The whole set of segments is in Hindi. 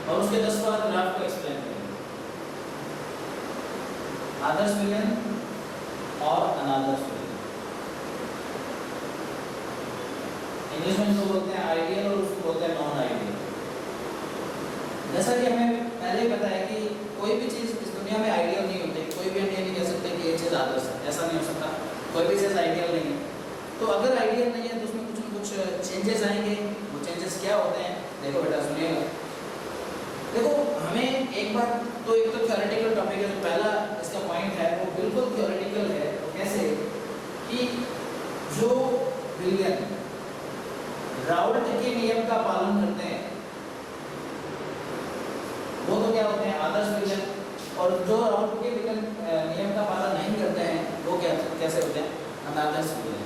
और उसके 10 बार ग्राफ को एक्सप्लेन करेंगे, आदर्श विलयन और अनादर्श विलयन। इंग्लिश में इसको बोलते हैं आइडियल और उसको बोलते हैं नॉन आइडियल। जैसा कि हमें पहले ही बताया कि कोई भी चीज़ इस दुनिया में आइडियल नहीं होती, कोई भी हम ये नहीं कह सकते कि ये चीज़ आदर्श है, ऐसा नहीं हो सकता, कोई भी चीज़ आइडियल नहीं है। तो अगर आइडियल नहीं है तो उसमें कुछ न कुछ चेंजेस आएंगे। वो चेंजेस क्या होते हैं, देखो बेटा सुनिएगा। देखो हमें एक बार तो एक तो थ्योरेटिकल टॉपिक है, जो पहला इसका पॉइंट है वो बिल्कुल थ्योरेटिकल है। तो कैसे कि जो विलयन राउल्ट के नियम का पालन करते हैं वो तो क्या होते हैं आदर्श विलयन, और जो राउल्ट के विलयन नियम का पालन नहीं करते हैं वो क्या कैसे होते हैं अनादर्श विलयन।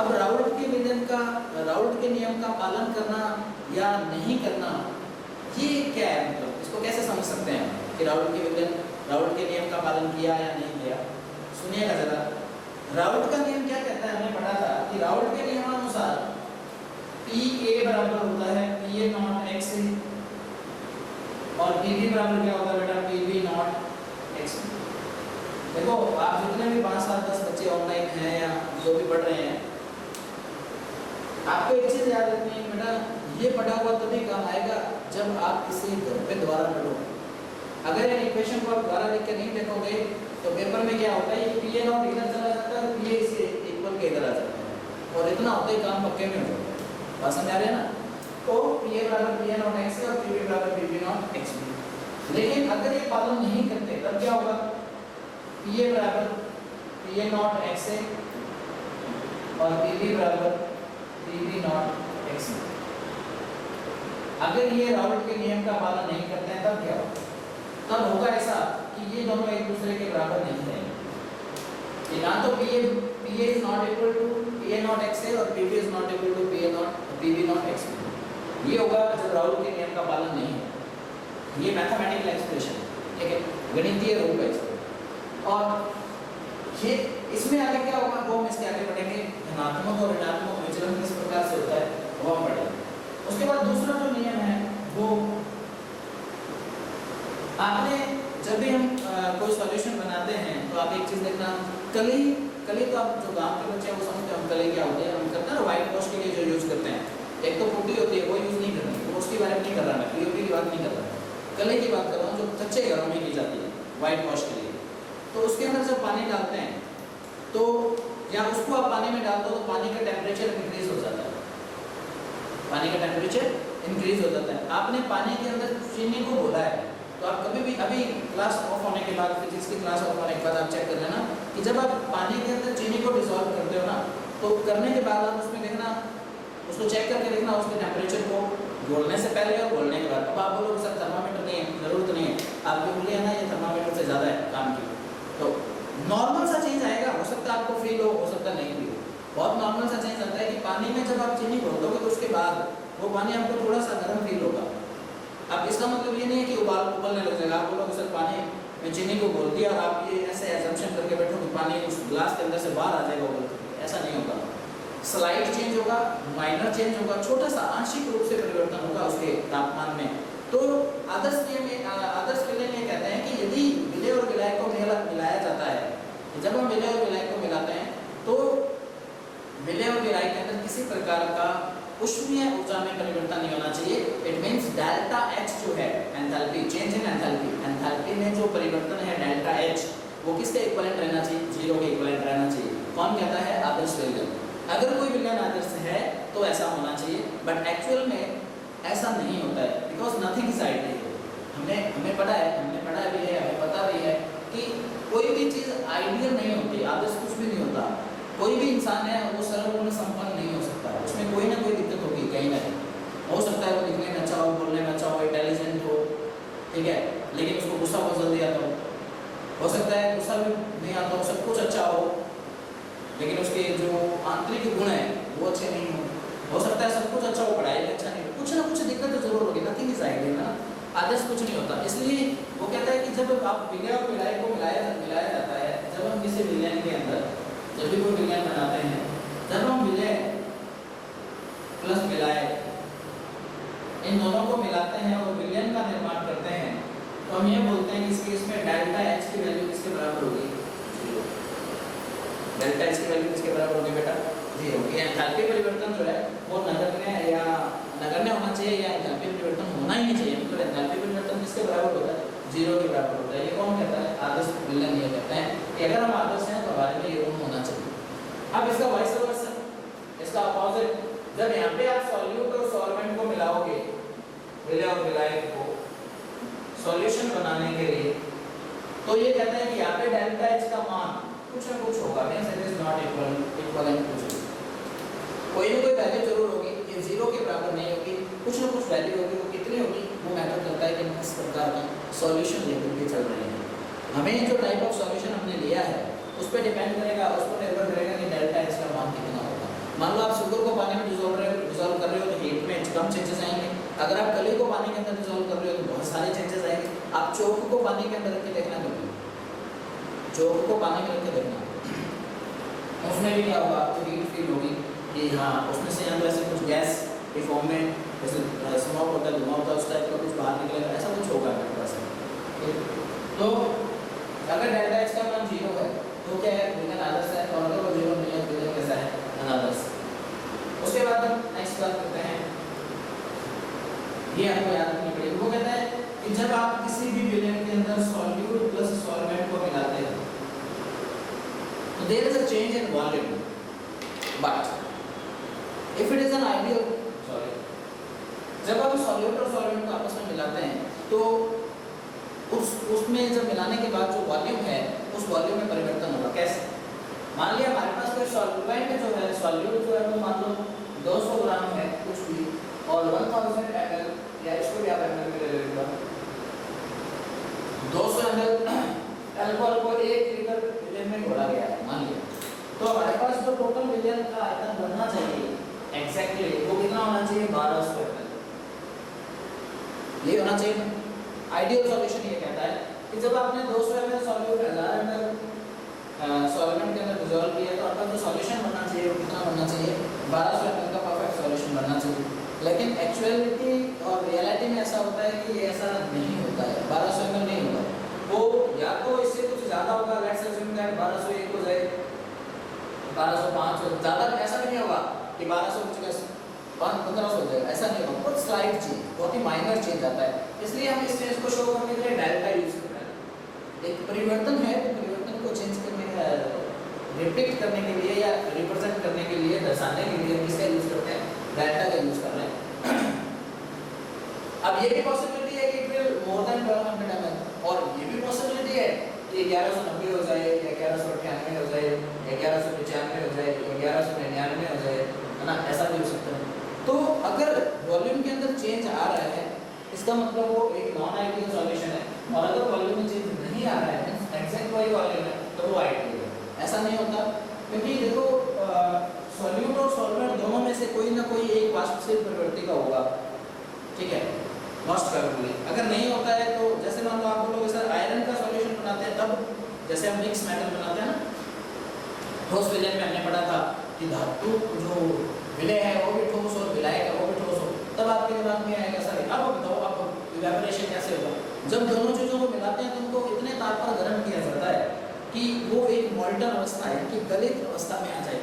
अब राउल्ट के विलयन का, राउल्ट के नियम का पालन करना या नहीं करना, ये क्या है, मतलब इसको कैसे समझ सकते हैं कि राउल्ट के विलयन राउल्ट के नियम का पालन किया या नहीं किया। सुनिएगा जरा, राउल्ट का नियम क्या कहता है, हमने पढ़ा था कि राउल्ट के नियमानुसार PA बराबर होता है PA नॉट x और PB बराबर क्या होता है बेटा PB नॉट x। देखो आप जितने भी 5, 7, 10 बच्चे ऑनलाइन हैं या जो भी पढ़ रहे हैं, आपको एक चीज याद रखनी है बेटा, ये पढ़ा हुआ तभी काम आएगा जब आप किसी घर पे दोबारा पढ़ोगे। अगर इन इक्वेशन को आप दोबारा लिख के नहीं देखोगे तो पेपर में क्या होता है, ये PA नॉट इधर चला जाता है और PA इसे इक्वल के इधर आ जाता है, और इतना होता ही काम पक्के में हो जाता है। बात समझ आ रही है ना। तो PA बराबर PA नॉट x और PB बराबर PB नॉट x। लेकिन अगर ये पालन नहीं करते तब क्या होगा, PA बराबर PA नॉट x और PB बराबर PB नॉट x। अगर ये राउल्ट के नियम का पालन नहीं करते हैं तब क्या होगा, तब होगा ऐसा कि ये दोनों एक दूसरे के बराबर नहीं रहेंगे कि ना तो PA is not equal to PA not x और PB is not equal to PB not x। ये होगा जब राउल्ट के नियम का पालन नहीं है। ये मैथमेटिकल एक्सप्रेशन है, ठीक है, गणितीय रूप है इसका। और ये इसमें आगे क्या होगा वो हम इसके आगे पढ़ेंगे, धनात्मक और ऋणात्मक विचलन किस प्रकार से होता है वो हम पढ़ेंगे। उसके बाद दूसरा जो नियम है वो आपने जब भी हम कोई सॉल्यूशन बनाते हैं तो आप एक चीज देखना, कली तो आप जो गांव के बच्चे हैं वो समझते हैं हम कली क्या होते हैं, हम करते हैं ना व्हाइट वॉश के लिए जो यूज करते हैं, एक तो पुट्टी होती है वो यूज नहीं करनी, वो उसके बारे में नहीं कर रहा मैं, पीओपी की बात नहीं कर रहा, कली की बात कर रहा हूँ जो कच्चे घरों में की जाती है व्हाइट वॉश के लिए। तो उसके अंदर जब पानी डालते हैं तो या उसको आप पानी में डालते हो तो पानी का टेम्परेचर इंक्रीज हो जाता है, पानी का टेम्परेचर इंक्रीज हो जाता है। आपने पानी के अंदर चीनी को घोला है तो आप कभी भी अभी क्लास ऑफ होने के बाद, फिजिक्स की क्लास ऑफ होने के बाद आप चेक कर लेना कि जब आप पानी के अंदर चीनी को डिसॉल्व करते हो ना, तो करने के बाद आप उसमें देखना, उसको चेक करके देखना उसके टेम्परेचर को घोलने से पहले और घोलने के बाद। अब आप बोलोगे सर थर्मामीटर नहीं है, जरूरत नहीं है, आपकी उंगली है ना ये थर्मामीटर से ज़्यादा है काम की, तो नॉर्मल सा चेंज आएगा, हो सकता है आपको फील हो सकता है नहीं फील हो। बहुत नॉर्मल सा चेंज आता है कि पानी में जब आप चीनी घोल दोगे तो उसके बाद वो पानी आपको थोड़ा सा गर्म फील होगा। अब इसका मतलब ये नहीं है कि उबलने लग जाएगा, आप बोलोगे सर पानी में चीनी को घोल दिया और आप ये ऐसे एजम्पशन करके बैठो कि पानी उस ग्लास के अंदर से बाहर आ जाएगा उबल के, ऐसा नहीं होगा। स्लाइड चेंज होगा, माइनर चेंज होगा, छोटा सा आंशिक रूप से परिवर्तन होगा उसके तापमान में। तो आदर्श विलयन ये कहते हैं कि यदि विलय और विलायक को मिलाया जाता है, जब हम विलय और विलायक को मिलाते हैं तो विलय और विलायक के अंदर किसी प्रकार का ऊष्मीय ऊर्जा में परिवर्तन नहीं होना चाहिए। इट मींस डेल्टा H जो है enthalpy, change in enthalpy, enthalpy में जो परिवर्तन है डेल्टा H वो किसके इक्विवेलेंट रहना चाहिए, 0 के इक्विवेलेंट रहना चाहिए। कौन कहता है, आदर्श विलयन। अगर कोई विलयन आदर्श है तो ऐसा होना चाहिए, बट एक्चुअल में ऐसा नहीं होता है, बिकॉज नथिंग इज आइडियल। हमें पता है, भी है, हमें पता भी है कि कोई भी चीज़ आइडियल नहीं होती, आदर्श कुछ भी नहीं होता। कोई भी इंसान है वो सरल गुण संपन्न नहीं हो सकता, उसमें कोई ना कोई दिक्कत होगी कहीं ना कहीं। हो सकता है वो दिखने में अच्छा हो, बोलने में अच्छा हो, इंटेलिजेंट हो, ठीक है, लेकिन उसको गुस्सा बहुत जल्दी आता हो सकता है गुस्सा भी नहीं आता हो, सब कुछ अच्छा हो लेकिन उसके जो आंतरिक गुण है वो अच्छे नहीं हो सकता है सब कुछ अच्छा हो, पढ़ाई में अच्छा नहीं हो, कुछ ना कुछ दिक्कत तो जरूर होगी, नथिंग इज आइडियल ना, आदर्श कुछ नहीं होता। इसलिए वो कहता है कि जब आप विलय और विलायक को मिलाया जाता है, जब हम किसी विलयन के अंदर जब भी कोई विलयन बनाते हैं, जब हम विलय प्लस विलायक इन दोनों को मिलाते हैं और विलयन का निर्माण इस केस में डेल्टा एच की वैल्यू किसके बराबर होगी? 0। डेल्टा एच की वैल्यू किसके बराबर होगी बेटा? 0। ये एंथैल्पी परिवर्तन जो है वो नगण्य होना चाहिए या एंथैल्पी परिवर्तन होना ही नहीं चाहिए। मतलब एंथैल्पी परिवर्तन किसके बराबर होता है? 0 के बराबर होता है। ये कौन कहता है? आदर्श विलयन ये कहते हैं कि अगर हम आदर्श हैं तो हमारे में ये गुण होना चाहिए। अब इसका वाइस वर्सा, इसका अपोजिट, जब यहाँ पे आप सॉल्यूट और सॉल्वेंट को मिलाओगे, विलय और विलायक को सॉल्यूशन बनाने के लिए, तो ये कहता है कि यहाँ पे डेल्टा एच का मान कुछ ना कुछ होगा, means it is not equivalent to 0। कोई ना कोई वैल्यू जरूर होगी, ये 0 के बराबर नहीं होगी, कुछ ना कुछ वैल्यू होगी। वो कितनी होगी वो मैटर करता है कि हम किस प्रकार का सॉल्यूशन लेकर के चल रहे हैं। हमें जो टाइप ऑफ सॉल्यूशन हमने लिया है उस पर डिपेंड करेगा, उस पर निर्भर करेगा कि डेल्टा एच का मान कितना होगा। मान लो आप शुगर को पानी में डिसॉल्व कर रहे हो तो हीट में कम चेंजेस आएंगे। अगर आप कली को पानी के अंदर डिसॉल्व कर रहे हो तो बहुत सारे चेंजेस आएंगे। आप चौक को पानी के अंदर रख के देखना, कभी चौक को पानी में रख के देखना, उसमें भी क्या होगा? आपको हीट फील होगी कि हाँ उसमें से या तो ऐसे कुछ गैस के फॉर्म में जैसे स्मोक होता है, धुआं होता है, उस टाइप का कुछ बाहर निकलेगा, ऐसा कुछ होगा मेरे पास। तो अगर डेल्टा एच का मान 0 है तो क्या है? विलयन आदर्श है, और अगर वो 0 नहीं है तो विलयन कैसा है? अनादर्श। उसके बाद हम नेक्स्ट बात करते हैं, ये आपको याद रखनी पड़ेगी। वो कहता है कि जब आप किसी भी विलयन के अंदर सॉल्यूट प्लस सॉल्वेंट को मिलाते हैं तो there is a change in volume, but if it is an ideal solute, जब आप सॉल्यूट और सॉल्वेंट को आपस में मिलाते हैं तो उसमें जब मिलाने के बाद जो वॉल्यूम है उस वॉल्यूम में परिवर्तन होगा। कैसे? मान लिया हमारे पास कोई सॉल्वेंट जो है, सॉल्यूट जो है वो मान लो 200 ग्राम है कुछ भी, और 1000 ml, या इसको भी आप ml में ले लीजिएगा, 200 ml अल्कोहल को 1 लीटर विलयन में घोला गया है मान लिया, तो हमारे पास जो टोटल विलयन का आयतन बनना चाहिए एग्जैक्टली वो कितना होना चाहिए? 1200 ml। ये होना चाहिए ना। आइडियल सॉल्यूशन ये कहता है कि जब आपने 200 ml सॉल्यूट 1000 ml सॉल्वेंट के अंदर डिसॉल्व किया तो आपका जो सॉल्यूशन बनना चाहिए वो कितना बनना चाहिए? 1200 ml का परफेक्ट सॉल्यूशन बनना चाहिए। लेकिन एक्चुअलिटी और रियलिटी में ऐसा होता है कि ऐसा नहीं होता है, 1200 ml नहीं होगा, वो या तो इससे कुछ ज़्यादा होगा, लेट्स अज्यूम दैट 1201 हो जाए, 1205 हो, ज़्यादा ऐसा नहीं होगा कि 1200 की जगह 1500 हो जाएगा, ऐसा नहीं होगा, बहुत स्लाइट चेंज, बहुत ही माइनर चेंज आता है। इसलिए हम इस चेंज को शो करने के लिए डेल्टा यूज कर रहे हैं। एक परिवर्तन है तो परिवर्तन को चेंज करने का रिप्रेजेंट करने के लिए या रिप्रेजेंट करने के लिए, दर्शाने के लिए किसका यूज करते हैं? डेल्टा का यूज कर रहे हैं। अब ये भी पॉसिबिलिटी है कि it will more than 1200 ml, और ये भी पॉसिबिलिटी है कि 1190 हो जाए या 1198 हो जाए या 1195 हो जाए या 1199 हो जाए, है ना, ऐसा भी हो सकता है। तो अगर वॉल्यूम के अंदर चेंज आ रहा है इसका मतलब वो एक नॉन आइडियल सॉल्यूशन है, और अगर वॉल्यूम में चेंज नहीं आ रहा है एग्जैक्ट वही वॉल्यूम है तो वो आइडियल है। ऐसा नहीं होता, क्योंकि देखो सॉल्यूट और सॉल्वेंट दोनों में से कोई ना कोई एक वाष्पशील प्रवृत्ति का होगा, ठीक है, मोस्ट प्रोबेबली। अगर नहीं होता है तो जैसे मान लो आप बोलोगे सर आयरन का सॉल्यूशन बनाते हैं, तब जैसे हम मिक्स मेटल बनाते हैं ना, ठोस विलयन में हमने पढ़ा था कि धातु जो विलय है वो भी ठोस और विलायक है वो भी ठोस हो, तब आपके दिमाग में आएगा सर अब बताओ आप इवेपोरेशन कैसे होगा? जब दोनों चीज़ों को मिलाते हैं तो उनको इतने ताप पर गर्म किया जाता है कि वो एक मोल्टन अवस्था है कि गलित अवस्था में आ जाए।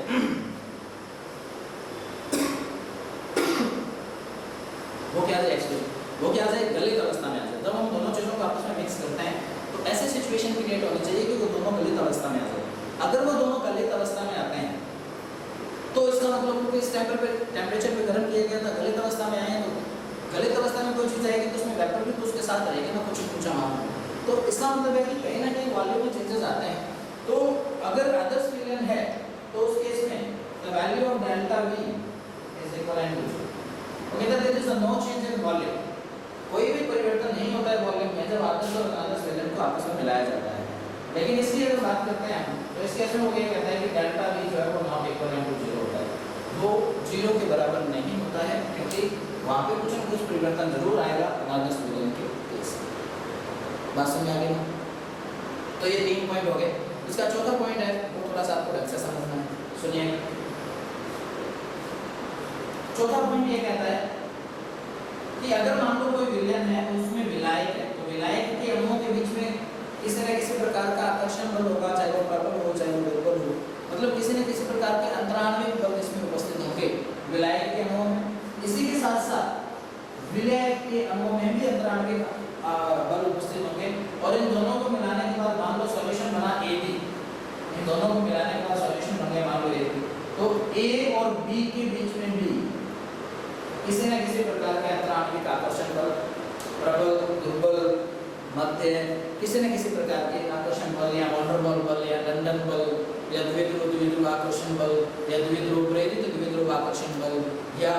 वो क्या जाए एक्चुअली, वो क्या जाए गलित अवस्था में आ जाए। जब हम दोनों चीज़ों को आपस में मिक्स करते हैं तो ऐसे सिचुएशन क्रिएट होनी चाहिए कि वो दोनों गलित अवस्था में आ जाए। अगर वो दोनों गलित अवस्था में आते हैं तो इसका मतलब इस टेम्परेचर पे गर्म किया गया था, गलित अवस्था में आए तो गलित अवस्था में कोई चीज़ आएगी तो उसमें वेपर भी तो उसके साथ रहेगी ना, कुछ ऊंचा मान। तो इसका मतलब है कि कहीं ना कहीं वॉल्यूम में चेंजेस आते हैं। तो अगर आदर्श विलयन है तो उस केस में the value of delta V is equal to okay, that is no change in volume. कोई भी परिवर्तन नहीं होता है वॉल्यूम में जब आदर्श और अनादर्श विलयन को आपस में मिलाया जाता है। लेकिन इसकी अगर बात करते हैं तो इस केस में वो ये कहता है कि डेल्टा V जो है वो नॉट इक्वल टू 0 होता है, वो 0 के बराबर नहीं होता है, क्योंकि वहाँ पे कुछ न कुछ परिवर्तन जरूर आएगा अनादर्श विलयन के केस। बात समझ आ गई ना? तो ये 3 पॉइंट हो गए। इसका चौथा पॉइंट है वो थोड़ा सा आपको ढंग से समझना है, सुनिए। चौथा पॉइंट ये कहता है कि अगर मान लो कोई विलयन है तो उसमें विलायक है, तो विलायक के अणुओं के बीच में अणुओं में भी अंतराणविक बल उपस्थित होंगे और इन दोनों को मिलाने के बाद मान लो सॉल्यूशन बना AB, इन दोनों को मिलाने के बाद सॉल्यूशन बन गया मान लो AB, तो A और B के बीच में भी किसी न किसी प्रकार के अंतराणविक आकर्षण बल, प्रबल, दुर्बल, मध्य, किसी न किसी प्रकार के आकर्षण बल या वॉन्डरबॉल बल या लंदन बल या द्विध्रुव आकर्षण बल या प्रेरित द्विध्रुव आकर्षण बल या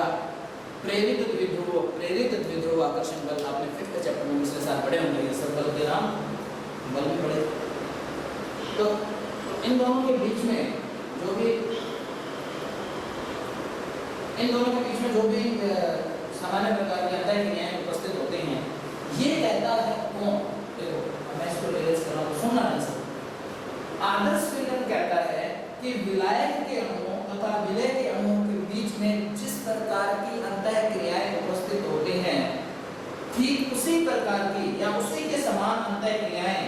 प्रेरित द्विध्रुव आकर्षण बल, आपने 5th चैप्टर में पिछले साल पढ़े होंगे ये सब बल के नाम, बल भी पढ़े। तो इन दोनों के बीच में जो भी सामान्य प्रकार की अंतःक्रियाएं उपस्थित होते हैं, ये कहता है कौन? देखो मैं इसको रिलेट कर रहा हूँ, सुनना नहीं सब। आदर्श विलयन कहता है कि विलायक के अणुओं तथा विलय के अणुओं के बीच में जिस प्रकार की अंतःक्रियाएं उपस्थित होते हैं, ठीक उसी प्रकार की या उसी के समान अंतःक्रियाएं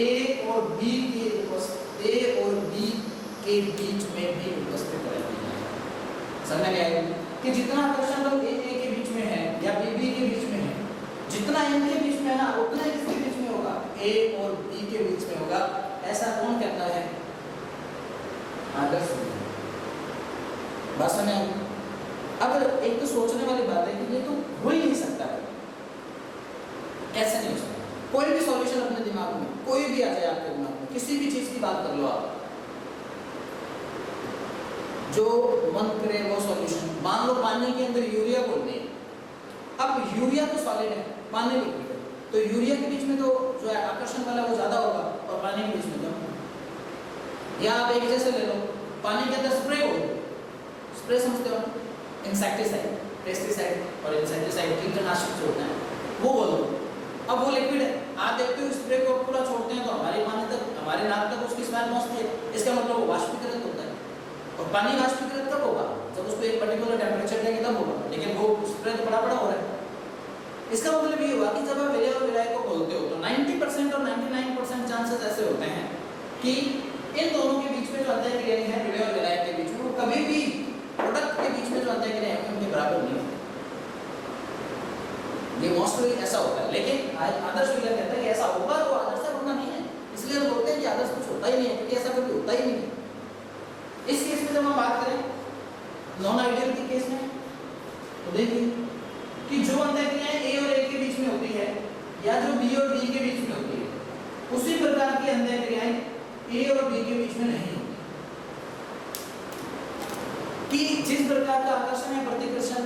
A और B के बीच में भी उपस्थित रहती हैं। समझ में आया कि जितना आकर्षण बल A के बीच में है या B के बीच में है, जितना इनके बीच में है ना, उतना इसके बीच में होगा, A और B के बीच में होगा। ऐसा कौन कहता है? आदर्श विलयन। बात समझ आई? अब एक तो सोचने वाली बात है कि ये तो हो ही नहीं सकता है, कैसे नहीं हो सकता? कोई भी सॉल्यूशन अपने दिमाग में, कोई भी आ जाए आपके दिमाग में, किसी भी चीज की बात कर लो आप, जो मन करे वो सॉल्यूशन। मान लो पानी के अंदर यूरिया बोल दें, अब यूरिया तो सॉलिड है, पानी लिक्विड है, तो यूरिया के बीच में तो जो है आकर्षण वाला वो ज्यादा होगा और पानी के बीच में कम। या आप एक जैसे ले लो, पानी के अंदर स्प्रे हो, स्प्रे समझते हो, इंसेक्टिसाइड, पेस्टिसाइड और इंसेक्टिसाइड, कीटनाशक जो होते हैं वो बोल दो। अब वो लिक्विड है, आप देखते हो स्प्रे को पूरा छोड़ते हैं तो हमारे हमारे नाक तक उसकी स्मेल पहुंचती है, इसका मतलब वो वाष्पीकृत होता है। और पानी वाष्पीकृत कब होगा? जब उसको एक पर्टिकुलर टेम्परेचर देंगे तब होगा, लेकिन वो स्प्रे तो बड़ा हो रहा है। इसका मतलब ये हुआ कि जब आप विलय और विलायक को बोलते हो तो 90% और 99% चांसेस ऐसे होते हैं कि इन दोनों के बीच में जो अंतःक्रियाएं हैं, विलय और विलायक के बीच में, वो कभी भी प्रोडक्ट के बीच में जो अंतःक्रियाएं हैं उनके बराबर नहीं होती। ये मोस्टली ऐसा होता है, लेकिन आदर्श विलयन कहता है कि ऐसा होगा तो आदर्श से होना नहीं है, इसलिए हम बोलते हैं कि आदर्श कुछ होता ही नहीं है, क्योंकि ऐसा कभी होता ही नहीं है। इस केस में जब हम बात करें नॉन आइडियल के केस में, तो देखिए कि जो अंतःक्रियाएं A और A के बीच में होती है या जो B और B के बीच में होती है, उसी प्रकार की अंतःक्रियाएं A और B के बीच में नहीं होती। कि जिस प्रकार का आकर्षण या प्रतिकर्षण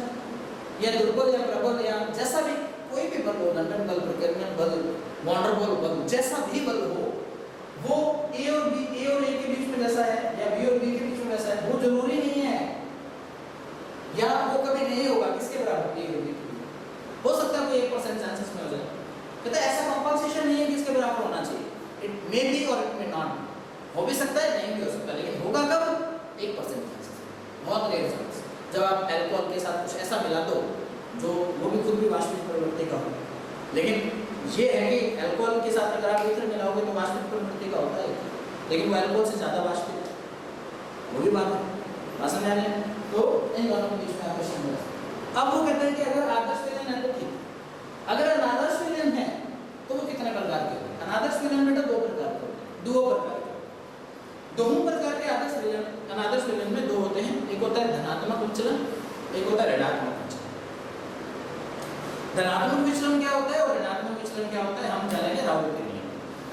या दुर्बल या प्रबल या जैसा भी कोई भी बल हो, लंदन बल, ब्रैकेनियन बल, वॉन्डरबॉल बल, जैसा भी बल हो, वो A और A के बीच में जैसा है या B और B के बीच में वैसा है, वो जरूरी नहीं है, या वो कभी नहीं होगा किसके बराबर? A और B के बीच। हो सकता है कोई 1% चांसेस में हो जाए, कहते हैं ऐसा कंपनसेशन नहीं है कि इसके बराबर होना चाहिए। इट मे बी और इट मे नॉट, हो भी सकता है, नहीं भी हो सकता, लेकिन होगा कब? 1% चांसेस, बहुत रेयर चांस। जब आप अल्कोहल के साथ कुछ ऐसा मिला दो जो वो भी खुद भी वाष्पित प्रवृत्ति का हो, लेकिन ये है कि अल्कोहल के साथ अगर आप ईथर मिलाओगे तो वाष्पित प्रवृत्ति का होता है, लेकिन वो अल्कोहल से ज़्यादा वाष्पित है, वो भी बात है। समझ आ रहे हैं? तो इन दोनों के बीच में आकर्षण है। अब वो कहते हैं कि अगर आदर्श विलयन है तो ठीक, अगर अनादर्श विलयन है तो वो कितने प्रकार के होते हैं? अनादर्श विलयन बेटा 2 प्रकार के होते हैं, 2 प्रकार के। दोनों प्रकार के आदर्श विलयन, अनादर्श विलयन में 2 होते हैं, एक होता है धनात्मक विचलन, एक होता है ऋणात्मक विचलन। धनात्मक विचलन क्या होता है और ऋणात्मक विचलन क्या होता है, हम जानेंगे राउल के नियम।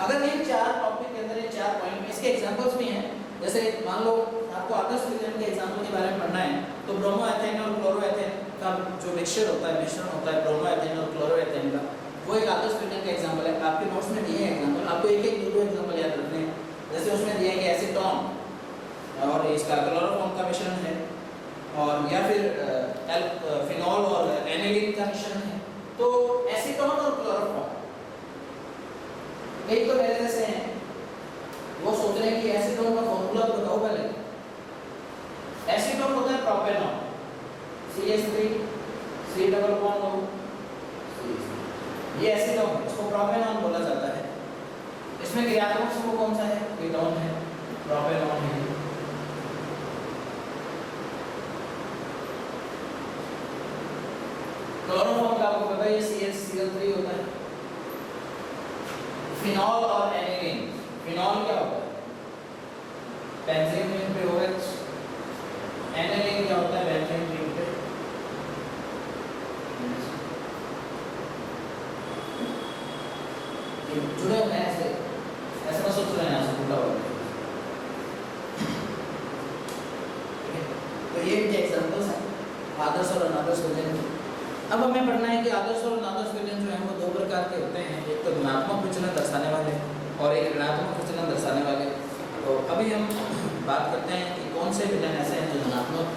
अगर इन 4 टॉपिक के अंदर, इन 4 पॉइंट में इसके एग्जांपल्स भी हैं, जैसे मान लो आपको आदर्श विलयन के एग्जांपल के बारे में पढ़ना है तो ब्रोमो एथेन और क्लोरो एथेन का जो मिक्सचर होता है, मिश्रण होता है ब्रोमो एथेन और क्लोरो एथेन का, वो एक आदर्श विलयन का एग्जांपल है। आपके नोट्स में दिए हैं एग्जांपल, आपको एक 2 एग्जांपल याद रखने हैं। जैसे उसमें दिया है कि एसीटोन और इसका क्लोरोफॉर्म का मिश्रण है, और या फिर फिनॉल और एनिलीन का मिश्रण है। तो एसीटोन और क्लोरोफॉर्म एक तो मेरे जैसे हैं, वो सोच रहे हैं कि एसीटोन का फॉर्मूला तो बताओ पहले। एसीटोन होता है propanone, CH3 C double bond O, ये एसीटोन है, इसको प्रोपेनॉन बोला जाता है। इसमें क्रियात्मक समूह कौन सा है? कीटोन है, प्रोपेनॉन है। क्लोरोफॉर्म का आपको पता ये CH Cl3 होता है। फिनॉल और एनिलीन, फिनॉल क्या होता है? बेंजीन रिंग पे OH, एनिलीन क्या होता है? बेंजीन रिंग पे जुड़े हुए हैं ऐसे, ऐसे मत सोच रहे हैं ऐसे उल्टा हो गया। तो ये भी एग्जांपल्स हैं आदर्श और अनादर्श विलयन। अब हमें पढ़ना है कि आदर्श और अनादर्श विलयन जो है वो दो प्रकार के होते हैं, एक तो धनात्मक विचलन दर्शाने वाले और एक ऋणात्मक विचलन दर्शाने वाले। तो अभी हम बात करते हैं कि कौन से विलयन ऐसे हैं जो धनात्मक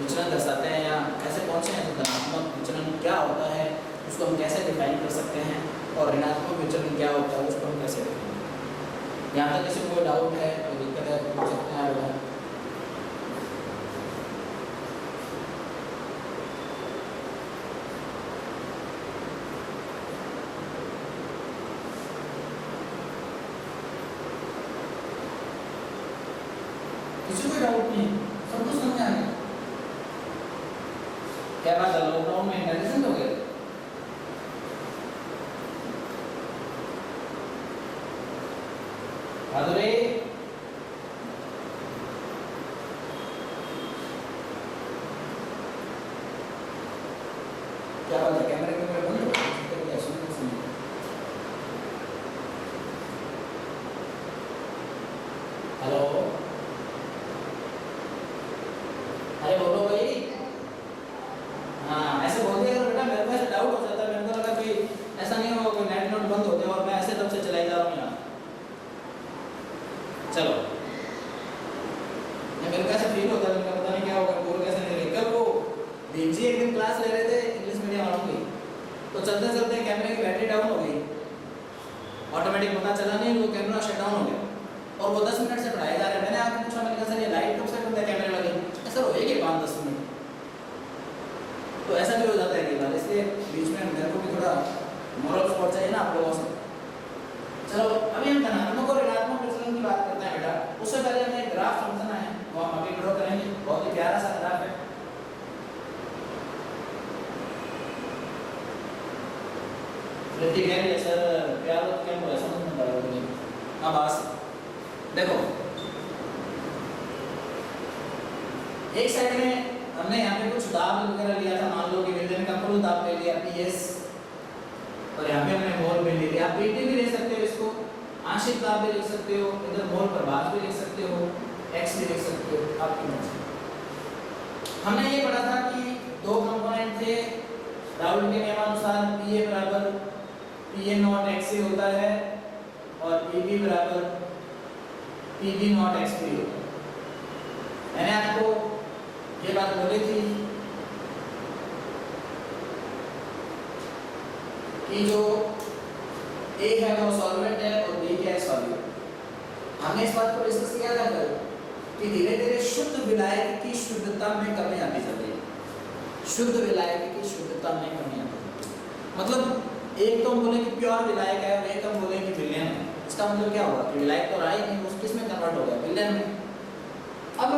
विचलन दर्शाते हैं, या ऐसे कौन से हैं जो धनात्मक विचलन क्या होता है उसको हम कैसे डिफाइन कर सकते हैं, और ऋणात्मक विचलन क्या होता है उसको हम कैसे देखेंगे। यहाँ तक किसी को कोई डाउट है, कोई दिक्कत है, पूछ सकते हैं आप। किसी को डाउट नहीं, सब कुछ समझ आ गया। क्या बात है, लॉकडाउन में इंटेलिजेंट हो गए? माधुरी क्या बात है, कैमरे कैमरे बंद हो गए? हेलो, अरे बोलो भाई। हाँ ऐसे बोल दिया बेटा, मेरे को ऐसे डाउट हो जाता है, मेरे को लगा कोई ऐसा नहीं होगा कोई नेट नोट बंद होते और मैं ऐसे तब से चलाई जा रहा हूँ यहाँ। चलो, मेरे को ऐसा फील होता है, मेरे को पता नहीं क्या होगा, बोल कैसे नहीं रही। कल वो जी एक दिन क्लास ले रहे थे इंग्लिश मीडियम वालों की, तो चलते चलते कैमरे की बैटरी डाउन हो गई, ऑटोमेटिक पता चला नहीं, वो कैमरा शट डाउन हो गया और वो 10 मिनट से पढ़ाए जा रहे हैं। मैंने आके पूछा, मैंने कहा सर ये लाइट कब से बंद है, कैमरे लगे? सर होएगी 5-10 मिनट। तो ऐसा भी हो जाता है कई बार, इसलिए बीच में मेरे को भी थोड़ा मोरल सपोर्ट चाहिए ना आप लोगों से। चलो अभी हम धनात्मक और ऋणात्मक विचलन की बात करते हैं बेटा। उससे पहले हमें एक ग्राफ समझना है, वो हम अभी ड्रॉ करेंगे। बहुत ही प्यारा सा ग्राफ है। ऋतिक कह रही है सर प्यार क्या हो, समझ में आ रहा है। अब आज देखो, एक साइड में हमने यहाँ पे कुछ दाब वगैरह लिया था, मान लो कि विलयन का कुल दाब ले लिया PS, और यहाँ पे हमने मोल भी ले लिया। आप PT भी ले सकते हो, इसको आंशिक दाब भी लिख सकते हो, इधर मोल प्रभाव भी लिख सकते हो, X भी लिख सकते हो, आपकी मर्जी। हमने ये पढ़ा था कि दो कंपोनेंट थे, राउल के नियमानुसार PA बराबर PA नॉट XA होता है और PB बराबर PB नॉट XB होता है। मैंने आपको ये बात बोली थी कि जो A है वो सॉल्वेंट है और B क्या है, सॉल्यूट। हमने इस बात को डिस्कस किया था कल कि धीरे धीरे शुद्ध विलायक की शुद्धता में कमी आती जाती है। शुद्ध विलायक की शुद्धता में कमी आती है, मतलब एक तो हम बोले कि प्योर विलायक है और एक हम बोले कि विलयन है। इसका मतलब क्या होगा कि विलायक तो रहा ही नहीं, उस किस में कन्वर्ट हो गया, विलयन में। अब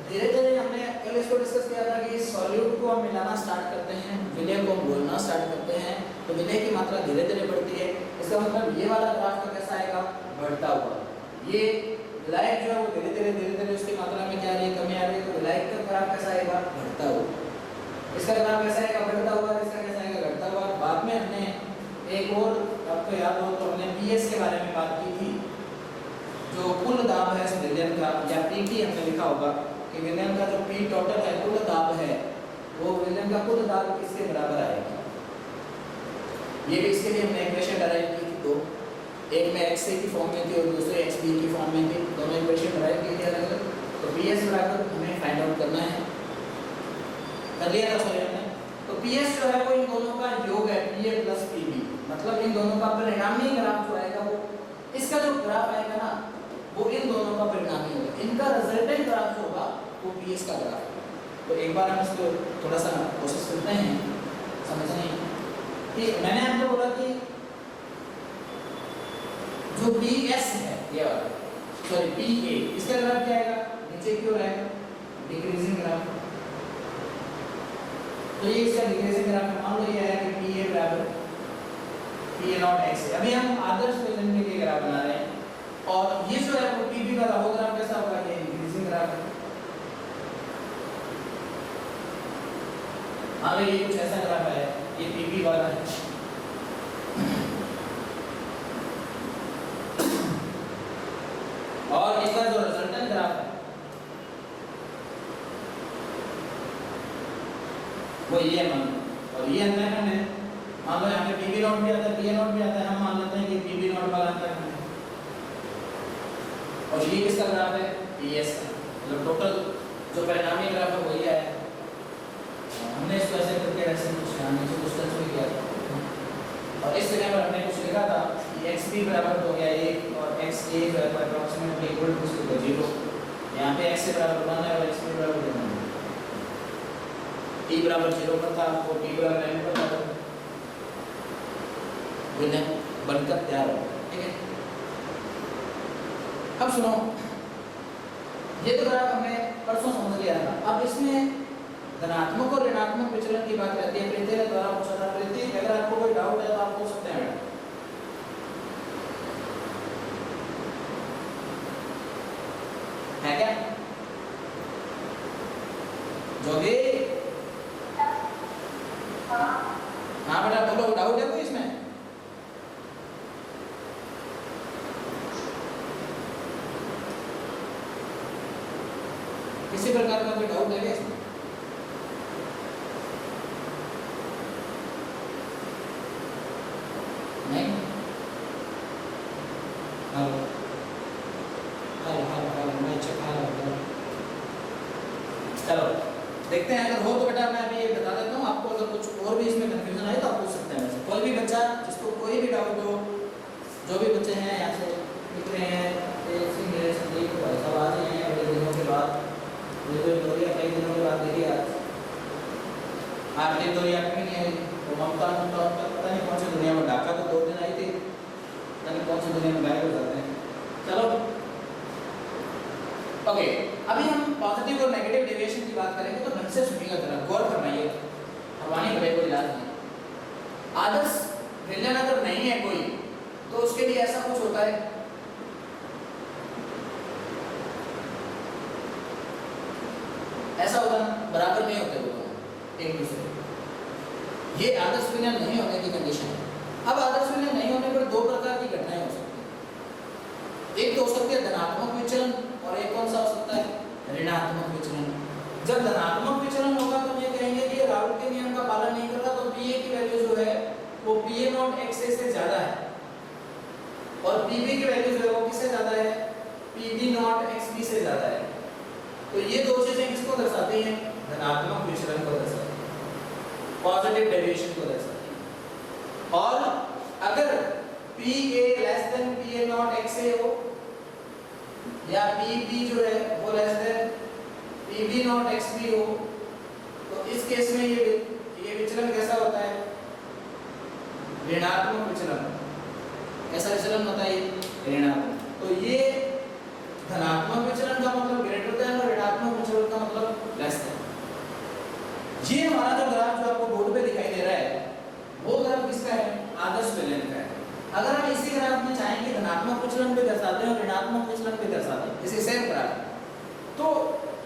धीरे धीरे हमने कल इसको डिस्कस किया था कि सॉल्यूट को हम मिलाना स्टार्ट करते हैं, विलय को हम घोलना स्टार्ट करते हैं, तो विलय की मात्रा धीरे धीरे बढ़ती है। इसका मतलब ये वाला ग्राफ तो कैसा आएगा, बढ़ता हुआ। ये विलायक जो है वो धीरे धीरे उसकी मात्रा में क्या आ रही है, कमी आ रही है, तो विलायक का ग्राफ कैसा आएगा, बढ़ता हुआ। इसका ग्राफ कैसा आएगा, बढ़ता हुआ। इसका कैसा आएगा, घटता हुआ। बाद में हमने एक और, आपको याद हो तो हमने PS के बारे में बात की थी, जो कुल दाब है इस विलयन का, या PT हमने लिखा होगा कि विलयन का जो P टोटल है, कुल दाब है, वो विलयन का कुल दाब किसके बराबर आएगा। ये भी इसके लिए हमने इक्वेशन डराइव की थी दो, एक में XA की फॉर्म में थी और दूसरे XB की फॉर्म में थी, दोनों इक्वेशन डराइव की थी अलग अलग। तो PS बराबर हमें फाइंड आउट करना है, कर लिया था सॉरी हमने। तो PS जो है वो इन दोनों का योग है, PA प्लस PB, मतलब इन दोनों का परिणामी ग्राफ जो आएगा वो, इसका जो ग्राफ आएगा ना वो इन दोनों का परिणामी होगा, इनका रिजल्टेंट ग्राफ जो होगा वो PS का ग्राफ होगा। तो एक बार हम इसको थोड़ा सा कोशिश करते हैं समझने कि मैंने आपको बोला कि जो PS है ये वाला, सॉरी PA, इसका ग्राफ क्या आएगा, नीचे की ओर आएगा, डिक्रीजिंग ग्राफ। तो ये इसका डिक्रीजिंग ग्राफ है। मान लो ये है कि PA बराबर PA नॉट x है। अभी हम आदर्श विचलन के लिए ग्राफ बना रहे हैं और ये जो है वो PB का वो ग्राफ कैसा होगा, ये इंक्रीजिंग ग्राफ है। हाँ भाई ये कुछ ऐसा ग्राफ है, ये PB वाला है। और इसका जो रिजल्टेंट ग्राफ है वो ये है मान लो, और ये अंतःखंड है। मान लो यहाँ पे PB नॉट भी आता है, PA नॉट भी आता है, हम मान लेते हैं कि PB नॉट वाला अंतःखंड है। और ये किसका ग्राफ है, PS का। मतलब टोटल जो परिणामी ग्राफ है वही है। हमने इसको ऐसे करके ऐसे कुछ नीचे कुछ टच भी किया था और इस जगह पर हमने कुछ लिखा था कि XB बराबर हो गया 1 और XA जो है अप्रॉक्सीमेटली इक्वल टू 0। यहाँ पे x से बराबर 1 है और XB बराबर 1 है। t बराबर 0 पर था तो t बराबर n पर था, विनय बनकर तैयार हो। ठीक है, अब सुनो, ये तो ग्राफ हमने परसों समझ लिया था। अब इसमें धनात्मक और ऋणात्मक विचलन की बात रहती है। प्रीति ने द्वारा पूछा था, प्रीति अगर आपको कोई डाउट है तो आप पूछ सकते हैं। है क्या जोगी? हाँ बेटा बोलो, डाउट है कोई इसमें? किसी प्रकार का कोई डाउट है क्या इसमें? नहीं? हेलो हेलो हेलो हेलो, मैं चेक चलो देखते हैं। अगर हो तो बेटा मैं अभी ये बता देता हूँ आपको। अगर कुछ और भी इसमें कंफ्यूजन आए तो आप पूछ सकते हैं। कोई भी बच्चा जिसको कोई भी डाउट हो, जो भी बच्चे हैं यहाँ से लिख रहे हैं, संदीप भाई साहब आ रहे हैं बड़े दिनों के बाद, कई दिनों के बाद देखिए आरती तो याद भी नहीं है। तो ममता पता नहीं कौन सी दुनिया में, ढाका तो 2 दिन आई थी, पता नहीं कौन सी दुनिया में गायब हो जाते हैं। चलो ओके, अभी हम पॉजिटिव और नेगेटिव डेविएशन की बात करेंगे तो ढंग से सुनिएगा, जरा गौर फरमाइए, हरवानी भाई कोई इलाज नहीं। आदर्श विचलन अगर नहीं है कोई तो उसके लिए ऐसा कुछ होता है, ऐसा होता है बराबर नहीं होते वो एक दूसरे। ये आदर्श विचलन नहीं होने की कंडीशन है। अब आदर्श विचलन नहीं होने पर 2 प्रकार की घटनाएं हो सकती हैं। एक तो हो सकती है धनात्मक विचलन और एक कौन सा हो सकता है, ऋणात्मक विचलन। जब धनात्मक विचलन होगा तो ये कहेंगे कि राउल के नियम का पालन नहीं कर रहा, तो PA की वैल्यू जो है वो PA नॉट XA से ज्यादा है और PB की वैल्यू जो है वो किससे ज्यादा है, PB नॉट XB से ज्यादा है। तो ये 2 चीजें किसको दर्शाती हैं, धनात्मक विचलन को दर्शाती हैं, पॉजिटिव डेविएशन को दर्शाती हैं। और अगर PA less than PA not XA हो या PB जो है वो less than PB not XB हो, तो इस केस में ये विचलन कैसा होता है, ऋणात्मक विचलन। कैसा विचलन होता है, ऋणात्मक। तो ये धनात्मक विचलन का मतलब ग्रेटर देन और ऋणात्मक विचलन का मतलब लेस देन। ये हमारा जो ग्राफ जो आपको बोर्ड पे दिखाई दे रहा है वो ग्राफ किसका है, आदर्श विचलन का है। अगर हम इसी ग्राफ में चाहेंगे धनात्मक विचलन भी दर्शाते हैं और ऋणात्मक विचलन भी दर्शाते हैं, इसे सेम ग्राफ, तो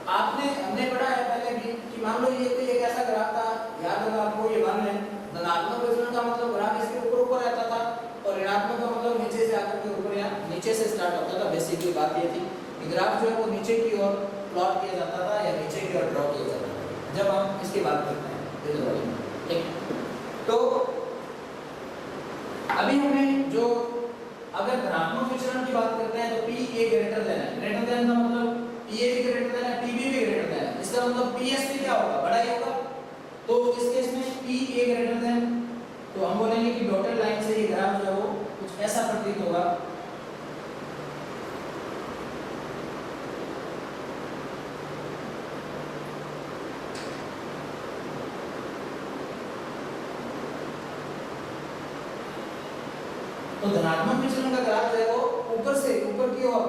हमने पढ़ा है पहले भी कि मान लो ये कोई एक ऐसा ग्राफ था, याद होगा आपको, ये 1 है। धनात्मक विचलन का मतलब ग्राफ इसके ऊपर रहता था और ऋणात्मक का मतलब नीचे से आकर के ऊपर या नीचे से स्टार्ट होता था। बेसिकली बात ये थी कि ग्राफ जो है वो नीचे की ओर प्लॉट किया जाता था या नीचे की ओर ड्रॉ किया जाता था जब हम इसकी बात करते हैं। ठीक, तो अभी हमें जो अगर धनात्मक विचलन की बात करते हैं तो PA ग्रेटर देन है। ग्रेटर देन का मतलब PA भी ग्रेटर देन है, PB भी ग्रेटर देन है। इसका मतलब PS भी क्या होगा, बड़ा ही होगा। तो इस केस में PA ग्रेटर देन, तो हम बोलेंगे कि डॉटेड लाइन से ये ग्राफ जो है वो कुछ ऐसा प्रतीत होगा। तो धनात्मक विचलन का ग्राफ जो है वो ऊपर से ऊपर की ओर,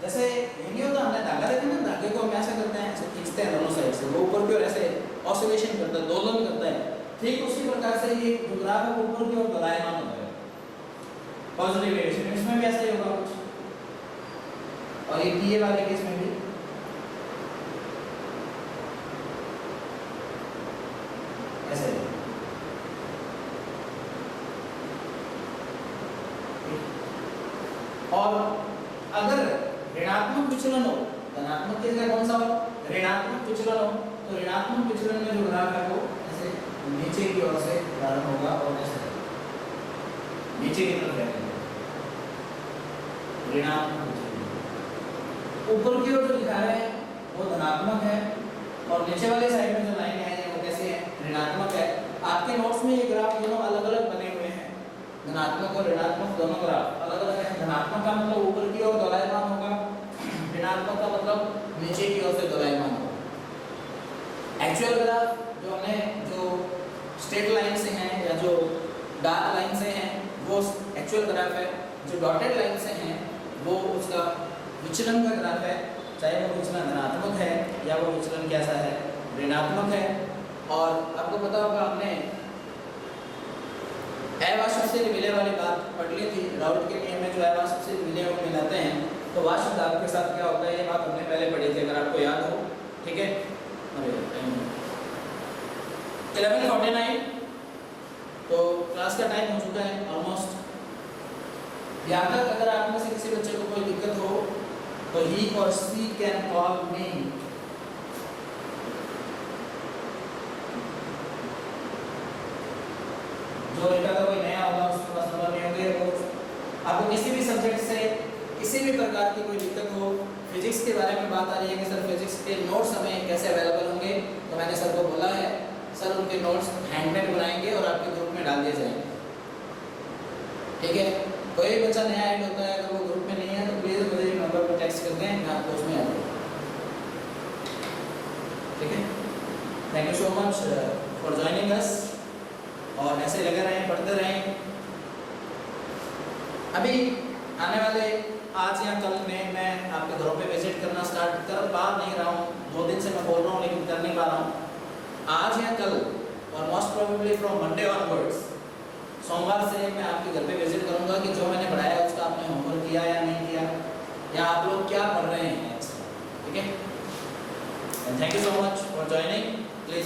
जैसे ये नहीं होता, हमने धागा देखा ना, धागे को हम ऐसे करते हैं, ऐसे खींचते हैं दोनों साइड से, वो ऊपर की ओर ऐसे ऑसिलेशन करता है, दोलन करता है। ठीक उसी प्रकार से ये जो ग्राफ है ऊपर की ओर दोलायमान होता है, पॉजिटिव वेरिएशन। इसमें भी ऐसा ही होगा कुछ, और ये टीए वाले केस में भी ऐसे ही। और अगर ऋणात्मक विचलन हो, धनात्मक केस का कौन सा हो, ऋणात्मक विचलन हो, तो ऋणात्मक विचलन में जो ग्राफ है वो ऐसे नीचे की ओर से प्रारंभ होगा और ऐसे नीचे की तरफ जाएगा। ऋणात्मक विचलन ऊपर की ओर जो दिखा रहे हैं वो धनात्मक है, और नीचे वाले साइड में जो लाइन है वो कैसे है, ऋणात्मक है। आपके नोट्स में ये ग्राफ दोनों अलग अलग बने हुए हैं, धनात्मक और ऋणात्मक दोनों ग्राफ अलग अलग है। धनात्मक का मतलब ऊपर की ओर दोलायमान होगा, ऋणात्मक का मतलब नीचे की ओर से दोलायमान होगा। एक्चुअल ग्राफ जो हमने जो स्ट्रेट लाइन से हैं या जो डार्क लाइन से हैं वो एक्चुअल ग्राफ है, जो डॉटेड लाइन से हैं वो उसका विचलन का ग्राफ है, चाहे वो विचलन धनात्मक है या वो विचलन कैसा है, ऋणात्मक है। और आपको पता होगा हमने अवाष्प से मिले वाली बात पढ़ ली थी, राउट के नियम में जो अवाष्प से मिले हुए मिलाते हैं तो वाष्प दाब के साथ क्या होता है, ये बात हमने पहले पढ़ी थी, अगर आपको याद हो। ठीक है, 11:49 तो क्लास का टाइम हो चुका है ऑलमोस्ट। यहाँ तक अगर आप में से किसी बच्चे को कोई दिक्कत हो तो ही और सी कैन कॉल मी। जो इनका कोई नया होगा उसके पास नंबर नहीं होंगे, वो आपको किसी भी सब्जेक्ट से किसी भी प्रकार की कोई दिक्कत हो, फिजिक्स के बारे में बात आ रही है कि सर फिजिक्स के नोट्स हमें कैसे अवेलेबल होंगे, तो मैंने सर को बोला है सर उनके नोट्स हैंडमेड बनाएंगे और आपके ग्रुप में डाल दिए जाएंगे। ठीक है, कोई बच्चा नया ऐड होता है अगर वो ग्रुप में नहीं है तो प्लीज़ मुझे नंबर पर टेक्स्ट कर दें, मैं आपको उसमें ऐड करूँगा। ठीक है, thank you so much for joining us, और ऐसे लगे रहें, पढ़ते रहें। अभी आने वाले आज या कल में मैं आपके घरों पे विजिट करना स्टार्ट कर पा नहीं रहा हूँ, 2 दिन से मैं बोल रहा हूँ लेकिन कर नहीं पा रहा हूँ। आज या कल और most probably from Monday onwards, सोमवार से मैं आपके घर पे विजिट करूँगा कि जो मैंने पढ़ाया उसका आपने होमवर्क किया या नहीं किया, या आप लोग क्या पढ़ रहे हैं। ठीक है, thank you so much for joining.